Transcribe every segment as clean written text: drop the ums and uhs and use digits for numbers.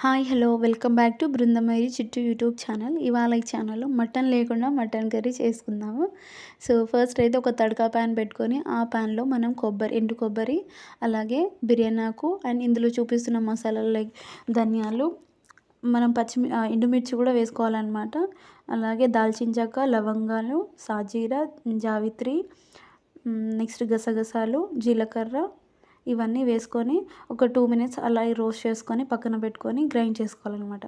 Hi hello welcome back to బృందమేరి చిట్టు YouTube channel. ఇవాళ ఈ ఛానల్లో మటన్ లేకుండా మటన్ కర్రీ చేసుకుందాము. సో ఫస్ట్ అయితే ఒక తడకా ప్యాన్ పెట్టుకొని ఆ ప్యాన్లో మనం ఎండు కొబ్బరి, అలాగే బిర్యానీ ఆకు అండ్ ఇందులో చూపిస్తున్న మసాలాలు లైక్ ధనియాలు, మనం ఎండుమిర్చి కూడా వేసుకోవాలన్నమాట. అలాగే దాల్చిన చెక్క, లవంగాలు, సాజీరా, జావిత్రి, నెక్స్ట్ గసగసాలు, జీలకర్ర ఇవన్నీ వేసుకొని ఒక 2 మినిట్స్ అలా రోస్ట్ చేసుకొని పక్కన పెట్టుకొని గ్రైండ్ చేసుకోవాలన్నమాట.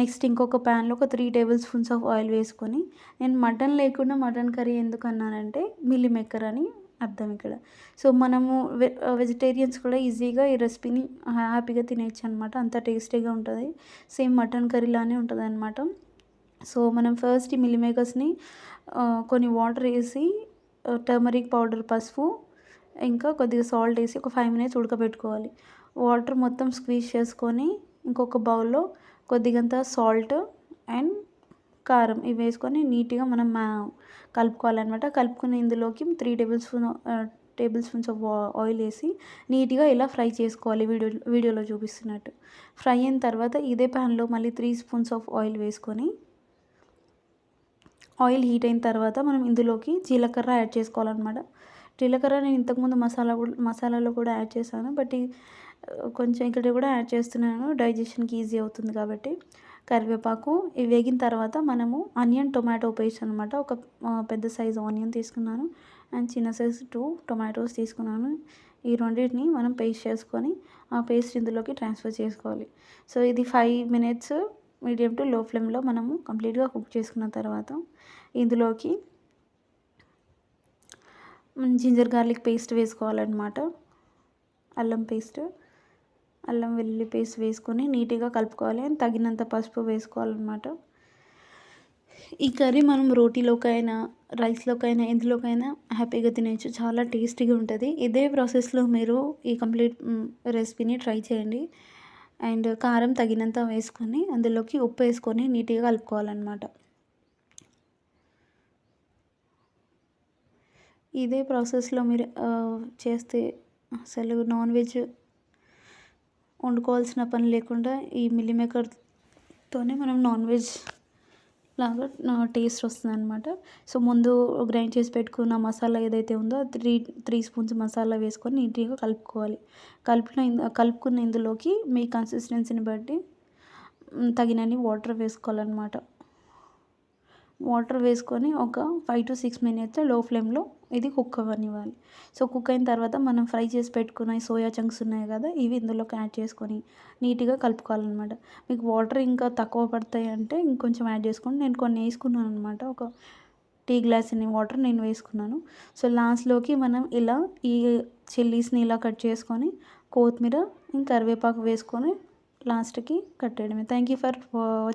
నెక్స్ట్ ఇంకొక ప్యాన్లో ఒక 3 టేబుల్ స్పూన్స్ ఆఫ్ ఆయిల్ వేసుకొని, నేను మటన్ లేకుండా మటన్ కర్రీ ఎందుకు అన్నానంటే మిల్లీ మేకర్ అని అర్థం ఇక్కడ. సో మనము వెజిటేరియన్స్ కూడా ఈజీగా ఈ రెసిపీని హ్యాపీగా తినేయచ్చు అనమాట. అంత టేస్టీగా ఉంటుంది, సేమ్ మటన్ కర్రీలానే ఉంటుంది అనమాట. సో మనం ఫస్ట్ ఈ మిల్లీ మేకర్స్ని కొన్ని వాటర్ వేసి టర్మరిక్ పౌడర్, పసుపు, ఇంకా కొద్దిగా సాల్ట్ వేసి ఒక 5 మినిట్స్ ఉడకబెట్టుకోవాలి. వాటర్ మొత్తం స్క్వీజ్ చేసుకొని ఇంకొక బౌల్లో కొద్దిగంత సాల్ట్ అండ్ కారం ఇవి వేసుకొని నీట్గా మనం కలుపుకోవాలన్నమాట. కలుపుకుని ఇందులోకి 3 టేబుల్ స్పూన్స్ ఆఫ్ ఆయిల్ వేసి నీట్గా ఇలా ఫ్రై చేసుకోవాలి, వీడియోలో చూపిస్తున్నట్టు. ఫ్రై అయిన తర్వాత ఇదే ప్యాన్లో మళ్ళీ 3 స్పూన్స్ ఆఫ్ ఆయిల్ వేసుకొని, ఆయిల్ హీట్ అయిన తర్వాత మనం ఇందులోకి జీలకర్ర యాడ్ చేసుకోవాలన్నమాట. జీలకర్ర నేను ఇంతకుముందు మసాలాలో కూడా యాడ్ చేశాను, బట్ కొంచెం ఇక్కడ కూడా యాడ్ చేస్తున్నాను, డైజెషన్కి ఈజీ అవుతుంది కాబట్టి. కరివేపాకు ఇవి వేగిన తర్వాత మనము ఆనియన్, టొమాటో పేస్ట్ అనమాట. ఒక పెద్ద సైజు ఆనియన్ తీసుకున్నాను అండ్ చిన్న సైజు 2 టొమాటోస్ తీసుకున్నాను. ఈ రెండింటిని మనం పేస్ట్ చేసుకొని ఆ పేస్ట్ ఇందులోకి ట్రాన్స్ఫర్ చేసుకోవాలి. సో ఇది 5 మినిట్స్ మీడియం టు లో ఫ్లేమ్లో మనము కంప్లీట్గా కుక్ చేసుకున్న తర్వాత ఇందులోకి జింజర్ గార్లిక్ పేస్ట్ వేసుకోవాలన్నమాట. అల్లం వెల్లుల్లి పేస్ట్ వేసుకొని నీట్గా కలుపుకోవాలి. తగినంత పసుపు వేసుకోవాలన్నమాట. ఈ కర్రీ మనం రోటీలోకైనా, రైస్లోకైనా, ఎందులోకైనా హ్యాపీగా తినేయచ్చు, చాలా టేస్టీగా ఉంటుంది. ఇదే ప్రాసెస్లో మీరు ఈ కంప్లీట్ రెసిపీని ట్రై చేయండి. అండ్ కారం తగినంత వేసుకొని అందులోకి ఉప్పు వేసుకొని నీట్గా కలుపుకోవాలన్నమాట. ఇదే ప్రాసెస్లో మీరు చేస్తే అసలు నాన్ వెజ్ వండుకోవాల్సిన పని లేకుండా ఈ మిల్లీ మేకర్తోనే మనం నాన్ వెజ్ లాగా టేస్ట్ వస్తుందన్నమాట. సో ముందు గ్రైండ్ చేసి పెట్టుకున్న మసాలా ఏదైతే ఉందో 3 స్పూన్స్ మసాలా వేసుకొని నీట్గా కలుపుకోవాలి. కలుపుకున్న ఇందులోకి మీ కన్సిస్టెన్సీని బట్టి తగినన్ని వాటర్ వేసుకోవాలన్నమాట. వాటర్ వేసుకొని ఒక 5 to 6 మినిట్స్ లో ఫ్లేమ్లో ఇది కుక్ అవ్వనివ్వాలి. సో కుక్ అయిన తర్వాత మనం ఫ్రై చేసి పెట్టుకున్న ఈ సోయా చంక్స్ ఉన్నాయి కదా, ఇవి ఇందులోకి యాడ్ చేసుకొని నీట్గా కలుపుకోవాలన్నమాట. మీకు వాటర్ ఇంకా తక్కువ పడతాయి అంటే ఇంకొంచెం యాడ్ చేసుకోండి. నేను కొన్ని వేసుకున్నాను అనమాట, ఒక టీ గ్లాస్ని వాటర్ నేను వేసుకున్నాను. సో లాస్ట్లోకి మనం ఇలా ఈ చిల్లీస్ని ఇలా కట్ చేసుకొని కొత్తిమీర ఇంకా కరివేపాకు వేసుకొని లాస్ట్కి కట్టేయడమే. Thank you for watching.